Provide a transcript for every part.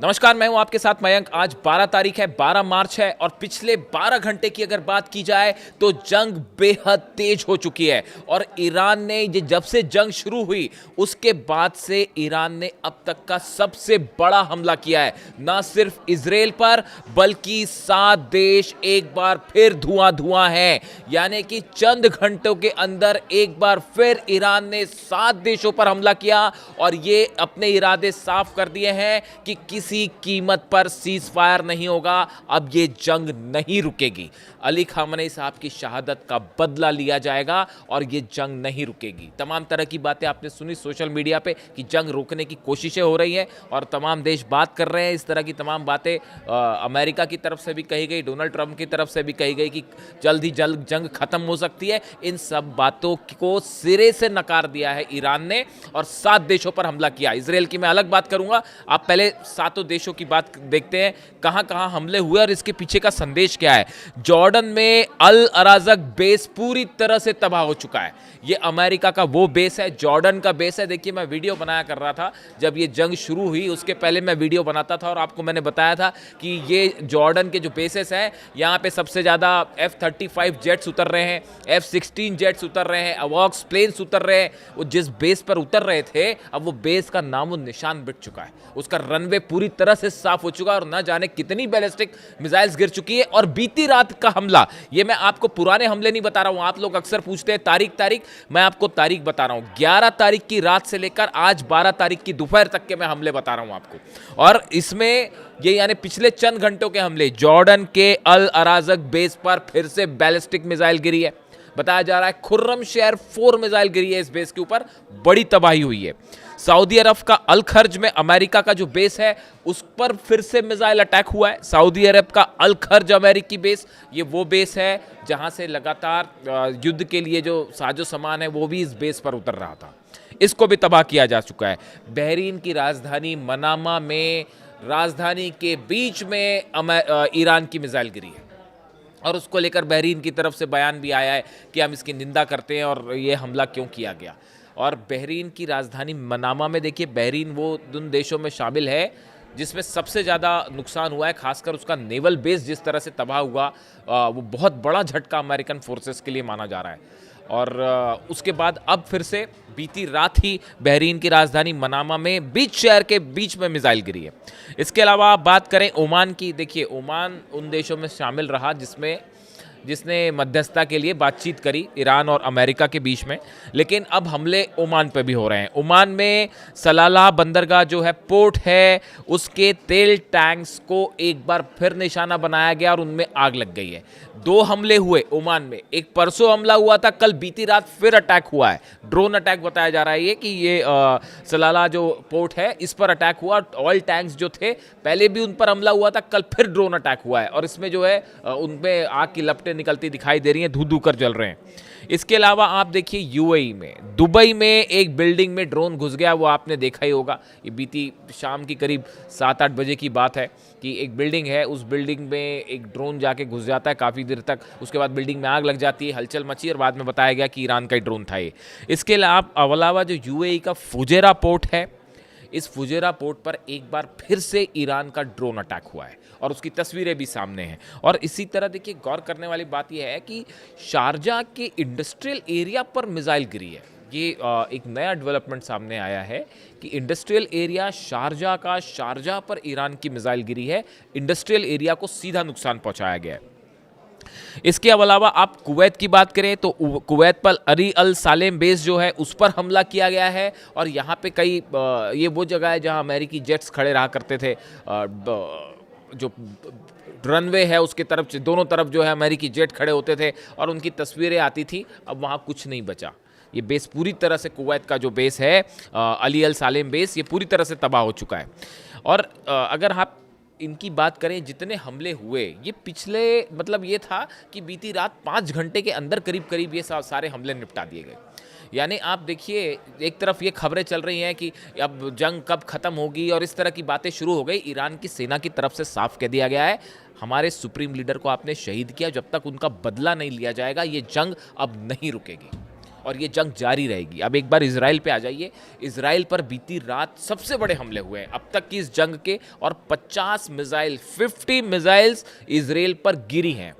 नमस्कार, मैं हूं आपके साथ मयंक। आज 12 तारीख है, 12 मार्च है और पिछले 12 घंटे की अगर बात की जाए तो जंग बेहद तेज हो चुकी है। और ईरान ने ये जब से जंग शुरू हुई उसके बाद से ईरान ने अब तक का सबसे बड़ा हमला किया है, ना सिर्फ इजराइल पर बल्कि 7 देश एक बार फिर धुआं धुआं है। यानी कि चंद घंटों के अंदर एक बार फिर ईरान ने 7 देशों पर हमला किया और ये अपने इरादे साफ कर दिए हैं कि किसी कीमत पर सीज फायर नहीं होगा। अब ये जंग नहीं रुकेगी। अली खामनेई साहब की शहादत का बदला लिया जाएगा और ये जंग नहीं रुकेगी। तमाम तरह की बातें आपने सुनी सोशल मीडिया पे कि जंग रोकने की कोशिशें हो रही हैं और तमाम देश बात कर रहे हैं। इस तरह की तमाम बातें अमेरिका की तरफ से भी कही गई, डोनाल्ड ट्रंप की तरफ से भी कही गई कि जल्द ही जल्द जंग खत्म हो सकती है। इन सब बातों को सिरे से नकार दिया है ईरान ने और 7 देशों पर हमला किया। इजराइल की मैं अलग बात करूंगा, आप पहले 7 देशों की बात देखते हैं कहां कहां हमले हुए और इसके पीछे का संदेश क्या है। जॉर्डन में अल अराजक बेस पूरी तरह से तबाह हो चुका है। ये अमेरिका का वो बेस है, जॉर्डन का बेस है। देखिए, मैं वीडियो बनाया कर रहा था जब ये जंग शुरू हुई, उसके पहले मैं वीडियो बनाता था और आपको मैंने बताया था कि ये जॉर्डन के जो बेसेस हैं यहाँ पे सबसे ज़्यादा F-35 जेट्स उतर रहे हैं, F-16 जेट्स उतर रहे हैं, अवॉक्स प्लेन्स उतर रहे हैं। वो जिस बेस पर उतर रहे थे अब वो बेस का नामो निशान मिट चुका है, उसका रनवे पूरी तरह से साफ हो चुका है और न जाने कितनी बैलिस्टिक मिसाइल्स गिर चुकी है। और बीती रात का हमला, ये मैं आपको पुराने हमले नहीं बता रहा हूं। आप लोग अक्सर पूछते हैं तारीख, मैं आपको तारीख बता रहा हूं। 11 तारीख की रात से लेकर आज 12 तारीख की दोपहर तक के मैं हमले बता रहा हूं आपको। और इसमें ये यानी पिछले चंद घंटों के हमले, जॉर्डन के अल अराजक बेस पर फिर से बैलिस्टिक मिसाइल गिरी है। बताया जा रहा है खुर्रम शहर 4 मिसाइल गिरी है, इस बेस के ऊपर बड़ी तबाही हुई है। सऊदी अरब का अल खर्ज में अमेरिका का जो बेस है उस पर फिर से मिसाइल अटैक हुआ है। सऊदी अरब का अल खर्ज अमेरिकी बेस, ये वो बेस है जहां से लगातार युद्ध के लिए जो साजो सामान है वो भी इस बेस पर उतर रहा था। इसको भी तबाह किया जा चुका है। बहरीन की राजधानी मनामा में, राजधानी के बीच में ईरान की मिसाइल गिरी है और उसको लेकर बहरीन की तरफ से बयान भी आया है कि हम इसकी निंदा करते हैं और ये हमला क्यों किया गया। और बहरीन की राजधानी मनामा में देखिए, बहरीन वो उन देशों में शामिल है जिसमें सबसे ज़्यादा नुकसान हुआ है। खासकर उसका नेवल बेस जिस तरह से तबाह हुआ, वो बहुत बड़ा झटका अमेरिकन फोर्सेस के लिए माना जा रहा है। और उसके बाद अब फिर से बीती रात ही बहरीन की राजधानी मनामा में बीच शहर के बीच में मिसाइल गिरी है। इसके अलावा आप बात करें ओमान की, देखिए ओमान उन देशों में शामिल रहा जिसने मध्यस्थता के लिए बातचीत करी ईरान और अमेरिका के बीच में। लेकिन अब हमले ओमान पे भी हो रहे हैं। ओमान में सलाला बंदरगाह जो है, पोर्ट है, उसके तेल टैंक्स को एक बार फिर निशाना बनाया गया और उनमें आग लग गई है। 2 हमले हुए ओमान में, एक परसों हमला हुआ था, कल बीती रात फिर अटैक हुआ है। ड्रोन अटैक बताया जा रहा है ये कि ये सलाला जो पोर्ट है इस पर अटैक हुआ। ऑयल टैंक्स जो थे पहले भी उन पर हमला हुआ था, कल फिर ड्रोन अटैक हुआ है और इसमें जो है उनमें आग की लपटें निकलती दिखाई दे रही हैं, धू धू कर जल रहे हैं। इसके अलावा आप देखिए यूएई में, दुबई में एक बिल्डिंग में ड्रोन घुस गया, वो आपने देखा ही होगा। ये बीती शाम की करीब 7-8 बजे की बात है कि एक बिल्डिंग है, उस बिल्डिंग में एक ड्रोन जाके घुस जाता है काफ़ी देर तक, उसके बाद बिल्डिंग में आग लग जाती है, हलचल मची और बाद में बताया गया कि ईरान का ही ड्रोन था ये। इसके अलावा जो यूएई का फुजेरा पोर्ट है, इस फुजेरा पोर्ट पर एक बार फिर से ईरान का ड्रोन अटैक हुआ है और उसकी तस्वीरें भी सामने हैं। और इसी तरह देखिए, गौर करने वाली बात यह है कि शारजाह के इंडस्ट्रियल एरिया पर मिसाइल गिरी है। ये एक नया डेवलपमेंट सामने आया है कि इंडस्ट्रियल एरिया शारजाह पर ईरान की मिसाइल गिरी है। इंडस्ट्रियल एरिया को सीधा नुकसान पहुंचाया गया है। इसके अलावा आप कुवैत की बात करें तो कुवैत पर अरी अल सालेम बेस जो है उस पर हमला किया गया है और यहाँ पे कई ये वो जगह है जहाँ अमेरिकी जेट्स खड़े रहा करते थे। जो रनवे है उसके तरफ, दोनों तरफ जो है अमेरिकी जेट खड़े होते थे और उनकी तस्वीरें आती थी। अब वहाँ कुछ नहीं बचा। ये बेस पूरी तरह से, कुवैत का जो बेस है अली अल सालेम बेस, ये पूरी तरह से तबाह हो चुका है। और अगर आप इनकी बात करें, जितने हमले हुए ये पिछले, मतलब ये था कि बीती रात 5 घंटे के अंदर करीब करीब ये सारे हमले निपटा दिए गए। यानी आप देखिए, एक तरफ ये खबरें चल रही हैं कि अब जंग कब ख़त्म होगी और इस तरह की बातें शुरू हो गई। ईरान की सेना की तरफ से साफ कह दिया गया है, हमारे सुप्रीम लीडर को आपने शहीद किया, जब तक उनका बदला नहीं लिया जाएगा ये जंग अब नहीं रुकेगी। और ये जंग जारी रहेगी। अब एक बार इजराइल पे आ जाइए। इजराइल पर बीती रात सबसे बड़े हमले हुए हैं अब तक की इस जंग के, और 50 मिसाइल्स इजराइल पर गिरी हैं।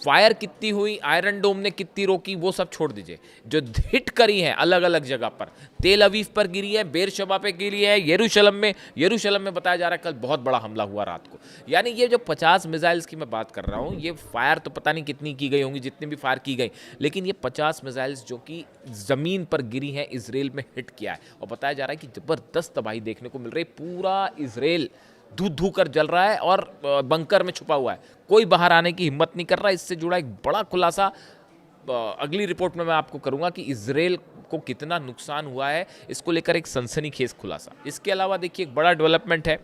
फायर कितनी हुई, आयरन डोम ने कितनी रोकी, वो सब छोड़ दीजिए। जो हिट करी है अलग अलग जगह पर, तेल अवीव पर गिरी है, बेरशबा पे गिरी है, यरूशलम में बताया जा रहा है कल बहुत बड़ा हमला हुआ रात को। यानी ये जो 50 मिसाइल्स की मैं बात कर रहा हूँ, ये फायर तो पता नहीं कितनी की गई होंगी, जितनी भी फायर की गई, लेकिन ये 50 मिसाइल्स जो कि ज़मीन पर गिरी हैं इजराइल में हिट किया है। और बताया जा रहा है कि ज़बरदस्त तबाही देखने को मिल रही है। पूरा इजराइल धू धू कर जल रहा है और बंकर में छुपा हुआ है, कोई बाहर आने की हिम्मत नहीं कर रहा। इससे जुड़ा एक बड़ा खुलासा अगली रिपोर्ट में मैं आपको करूंगा कि इजराइल को कितना नुकसान हुआ है, इसको लेकर एक सनसनीखेज खुलासा। इसके अलावा देखिए एक बड़ा डेवलपमेंट है।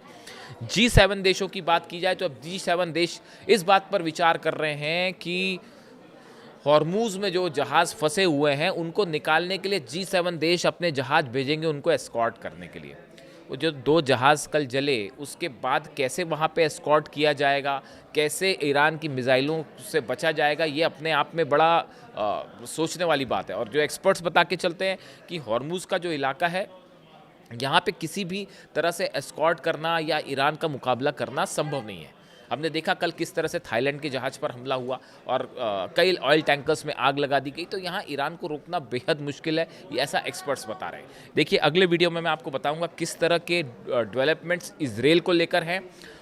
G7 देशों की बात की जाए तो अब G7 देश इस बात पर विचार कर रहे हैं कि हॉर्मूज में जो जहाज़ फंसे हुए हैं उनको निकालने के लिए G7 देश अपने जहाज़ भेजेंगे उनको एस्कॉर्ट करने के लिए। वो जो 2 जहाज़ कल जले उसके बाद कैसे वहाँ पे एस्कॉर्ट किया जाएगा, कैसे ईरान की मिसाइलों से बचा जाएगा, ये अपने आप में बड़ा सोचने वाली बात है। और जो एक्सपर्ट्स बता के चलते हैं कि हॉर्मूज का जो इलाका है यहाँ पे किसी भी तरह से एस्कॉर्ट करना या ईरान का मुकाबला करना संभव नहीं है। हमने देखा कल किस तरह से थाईलैंड के जहाज़ पर हमला हुआ और कई ऑयल टैंकर्स में आग लगा दी गई। तो यहाँ ईरान को रोकना बेहद मुश्किल है, ये ऐसा एक्सपर्ट्स बता रहे हैं। देखिए अगले वीडियो में मैं आपको बताऊंगा किस तरह के डेवलपमेंट्स इजराइल को लेकर हैं,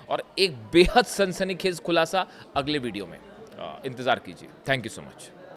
और एक बेहद सनसनीखेज खुलासा अगले वीडियो में इंतज़ार कीजिए। Thank you so much.